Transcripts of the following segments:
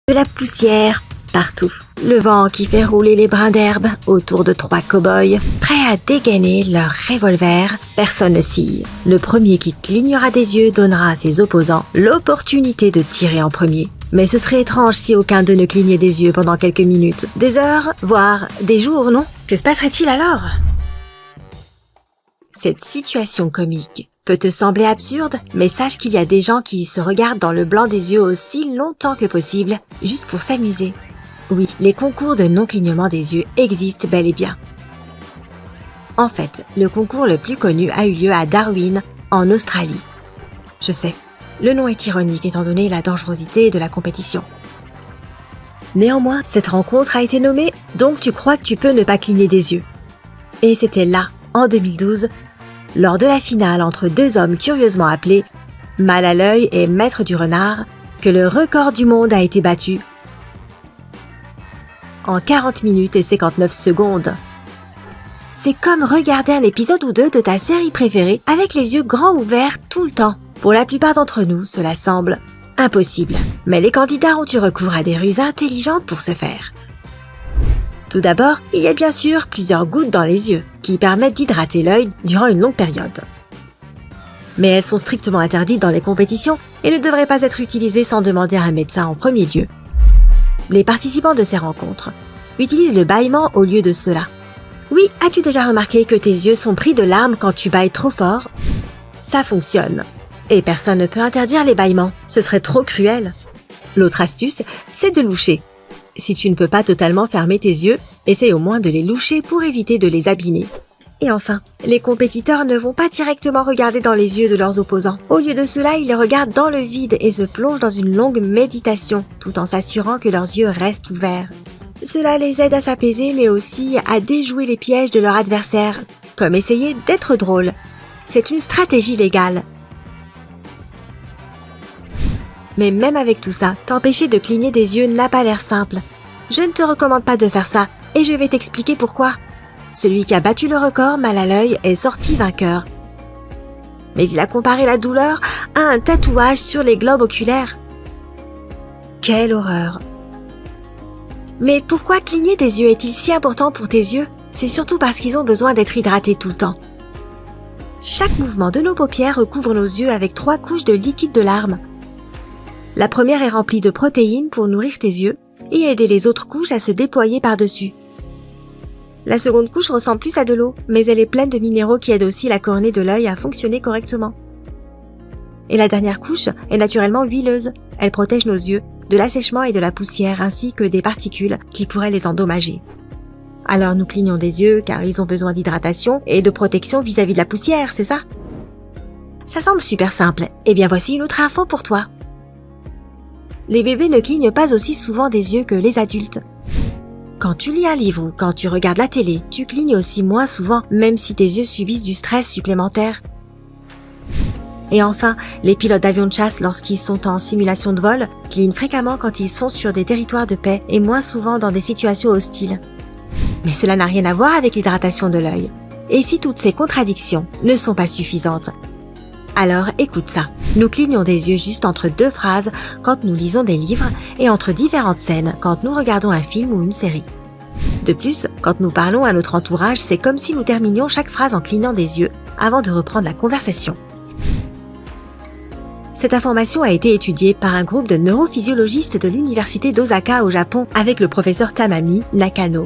de la poussière partout. Le vent qui fait rouler les brins d'herbe autour de 3 cow-boys, prêts à dégainer leur revolver. Personne ne scie. Le premier qui clignera des yeux donnera à ses opposants l'opportunité de tirer en premier. Mais ce serait étrange si aucun d'eux ne clignait des yeux pendant quelques minutes, des heures, voire des jours, non? Que se passerait-il alors? Cette situation comique peut te sembler absurde, mais sache qu'il y a des gens qui se regardent dans le blanc des yeux aussi longtemps que possible, juste pour s'amuser. Oui, les concours de non-clignement des yeux existent bel et bien. En fait, le concours le plus connu a eu lieu à Darwin, en Australie. Je sais, le nom est ironique étant donné la dangerosité de la compétition. Néanmoins, cette rencontre a été nommée « Donc tu crois que tu peux ne pas cligner des yeux ». Et c'était là, en 2012, lors de la finale entre 2 hommes curieusement appelés Mal à l'œil et Maître du renard, que le record du monde a été battu en 40 minutes et 59 secondes. C'est comme regarder un épisode ou 2 de ta série préférée avec les yeux grands ouverts tout le temps. Pour la plupart d'entre nous, cela semble impossible. Mais les candidats ont eu recours à des ruses intelligentes pour ce faire. Tout d'abord, il y a bien sûr plusieurs gouttes dans les yeux qui permettent d'hydrater l'œil durant une longue période. Mais elles sont strictement interdites dans les compétitions et ne devraient pas être utilisées sans demander à un médecin en premier lieu. Les participants de ces rencontres utilisent le bâillement au lieu de cela. Oui, as-tu déjà remarqué que tes yeux sont pris de larmes quand tu bâilles trop fort? Ça fonctionne. Et personne ne peut interdire les bâillements, ce serait trop cruel. L'autre astuce, c'est de loucher. Si tu ne peux pas totalement fermer tes yeux, essaye au moins de les loucher pour éviter de les abîmer. Et enfin, les compétiteurs ne vont pas directement regarder dans les yeux de leurs opposants. Au lieu de cela, ils les regardent dans le vide et se plongent dans une longue méditation, tout en s'assurant que leurs yeux restent ouverts. Cela les aide à s'apaiser, mais aussi à déjouer les pièges de leur adversaire, comme essayer d'être drôle. C'est une stratégie légale. Mais même avec tout ça, t'empêcher de cligner des yeux n'a pas l'air simple. Je ne te recommande pas de faire ça, et je vais t'expliquer pourquoi. Celui qui a battu le record mal à l'œil est sorti vainqueur. Mais il a comparé la douleur à un tatouage sur les globes oculaires. Quelle horreur! Mais pourquoi cligner des yeux est-il si important pour tes yeux? C'est surtout parce qu'ils ont besoin d'être hydratés tout le temps. Chaque mouvement de nos paupières recouvre nos yeux avec 3 couches de liquide de larmes. La première est remplie de protéines pour nourrir tes yeux et aider les autres couches à se déployer par-dessus. La seconde couche ressemble plus à de l'eau, mais elle est pleine de minéraux qui aident aussi la cornée de l'œil à fonctionner correctement. Et la dernière couche est naturellement huileuse. Elle protège nos yeux de l'assèchement et de la poussière ainsi que des particules qui pourraient les endommager. Alors nous clignons des yeux car ils ont besoin d'hydratation et de protection vis-à-vis de la poussière, c'est ça? Ça semble super simple. Eh bien voici une autre info pour toi. Les bébés ne clignent pas aussi souvent des yeux que les adultes. Quand tu lis un livre ou quand tu regardes la télé, tu clignes aussi moins souvent, même si tes yeux subissent du stress supplémentaire. Et enfin, les pilotes d'avions de chasse, lorsqu'ils sont en simulation de vol, clignent fréquemment quand ils sont sur des territoires de paix et moins souvent dans des situations hostiles. Mais cela n'a rien à voir avec l'hydratation de l'œil. Et si toutes ces contradictions ne sont pas suffisantes? Alors écoute ça, nous clignons des yeux juste entre 2 phrases quand nous lisons des livres et entre différentes scènes quand nous regardons un film ou une série. De plus, quand nous parlons à notre entourage, c'est comme si nous terminions chaque phrase en clignant des yeux avant de reprendre la conversation. Cette information a été étudiée par un groupe de neurophysiologistes de l'université d'Osaka au Japon avec le professeur Tamami Nakano.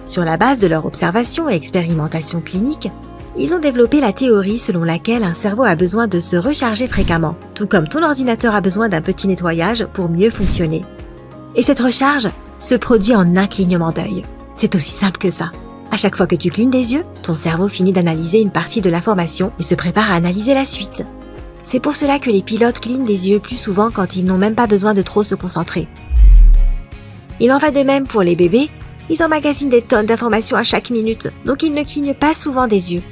Sur la base de leur observation et expérimentation clinique, ils ont développé la théorie selon laquelle un cerveau a besoin de se recharger fréquemment, tout comme ton ordinateur a besoin d'un petit nettoyage pour mieux fonctionner. Et cette recharge se produit en un clignement d'œil. C'est aussi simple que ça. À chaque fois que tu clignes des yeux, ton cerveau finit d'analyser une partie de l'information et se prépare à analyser la suite. C'est pour cela que les pilotes clignent des yeux plus souvent quand ils n'ont même pas besoin de trop se concentrer. Il en va de même pour les bébés, ils emmagasinent des tonnes d'informations à chaque minute, donc ils ne clignent pas souvent des yeux.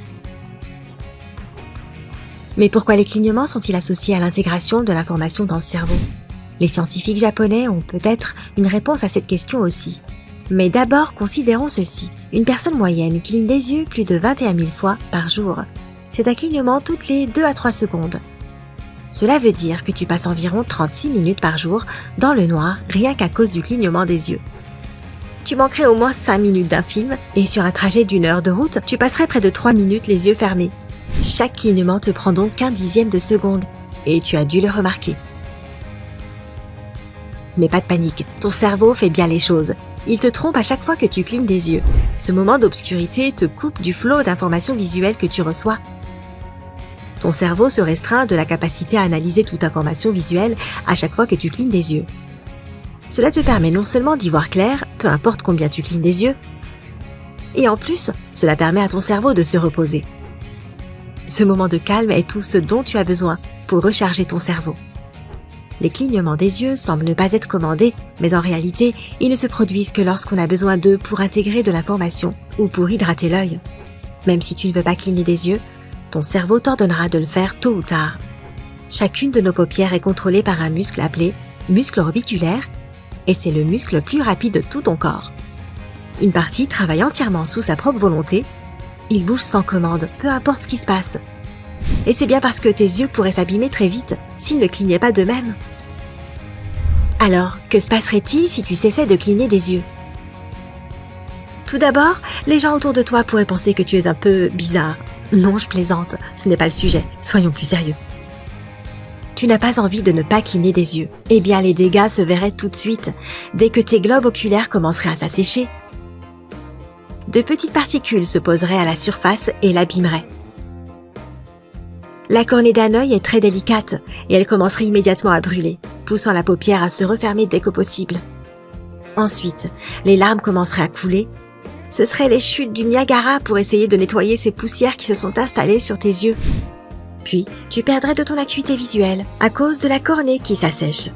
Mais pourquoi les clignements sont-ils associés à l'intégration de l'information dans le cerveau? Les scientifiques japonais ont peut-être une réponse à cette question aussi. Mais d'abord, considérons ceci. Une personne moyenne cligne des yeux plus de 21 000 fois par jour. C'est un clignement toutes les 2 à 3 secondes. Cela veut dire que tu passes environ 36 minutes par jour dans le noir rien qu'à cause du clignement des yeux. Tu manquerais au moins 5 minutes d'un film et sur un trajet d'1 heure de route, tu passerais près de 3 minutes les yeux fermés. Chaque clignement te prend donc qu'un dixième de seconde et tu as dû le remarquer. Mais pas de panique, ton cerveau fait bien les choses. Il te trompe à chaque fois que tu clignes des yeux. Ce moment d'obscurité te coupe du flot d'informations visuelles que tu reçois. Ton cerveau se restreint de la capacité à analyser toute information visuelle à chaque fois que tu clignes des yeux. Cela te permet non seulement d'y voir clair, peu importe combien tu clignes des yeux, et en plus, cela permet à ton cerveau de se reposer. Ce moment de calme est tout ce dont tu as besoin pour recharger ton cerveau. Les clignements des yeux semblent ne pas être commandés, mais en réalité, ils ne se produisent que lorsqu'on a besoin d'eux pour intégrer de l'information ou pour hydrater l'œil. Même si tu ne veux pas cligner des yeux, ton cerveau t'ordonnera de le faire tôt ou tard. Chacune de nos paupières est contrôlée par un muscle appelé muscle orbiculaire, et c'est le muscle le plus rapide de tout ton corps. Une partie travaille entièrement sous sa propre volonté. Il bouge sans commande, peu importe ce qui se passe. Et c'est bien parce que tes yeux pourraient s'abîmer très vite s'ils ne clignaient pas d'eux-mêmes. Alors, que se passerait-il si tu cessais de cligner des yeux? Tout d'abord, les gens autour de toi pourraient penser que tu es un peu bizarre. Non, je plaisante, ce n'est pas le sujet, soyons plus sérieux. Tu n'as pas envie de ne pas cligner des yeux. Eh bien, les dégâts se verraient tout de suite, dès que tes globes oculaires commenceraient à s'assécher. De petites particules se poseraient à la surface et l'abîmeraient. La cornée d'un œil est très délicate et elle commencerait immédiatement à brûler, poussant la paupière à se refermer dès que possible. Ensuite, les larmes commenceraient à couler. Ce seraient les chutes du Niagara pour essayer de nettoyer ces poussières qui se sont installées sur tes yeux. Puis, tu perdrais de ton acuité visuelle à cause de la cornée qui s'assèche.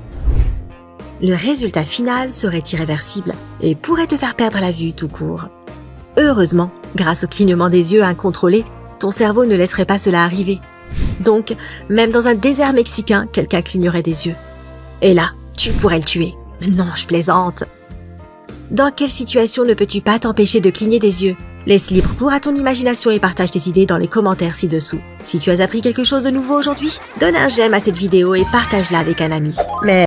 Le résultat final serait irréversible et pourrait te faire perdre la vue tout court. Heureusement, grâce au clignement des yeux incontrôlé, ton cerveau ne laisserait pas cela arriver. Donc, même dans un désert mexicain, quelqu'un clignerait des yeux. Et là, tu pourrais le tuer. Non, je plaisante. Dans quelle situation ne peux-tu pas t'empêcher de cligner des yeux? Laisse libre cours à ton imagination et partage tes idées dans les commentaires ci-dessous. Si tu as appris quelque chose de nouveau aujourd'hui, donne un j'aime à cette vidéo et partage-la avec un ami. Mais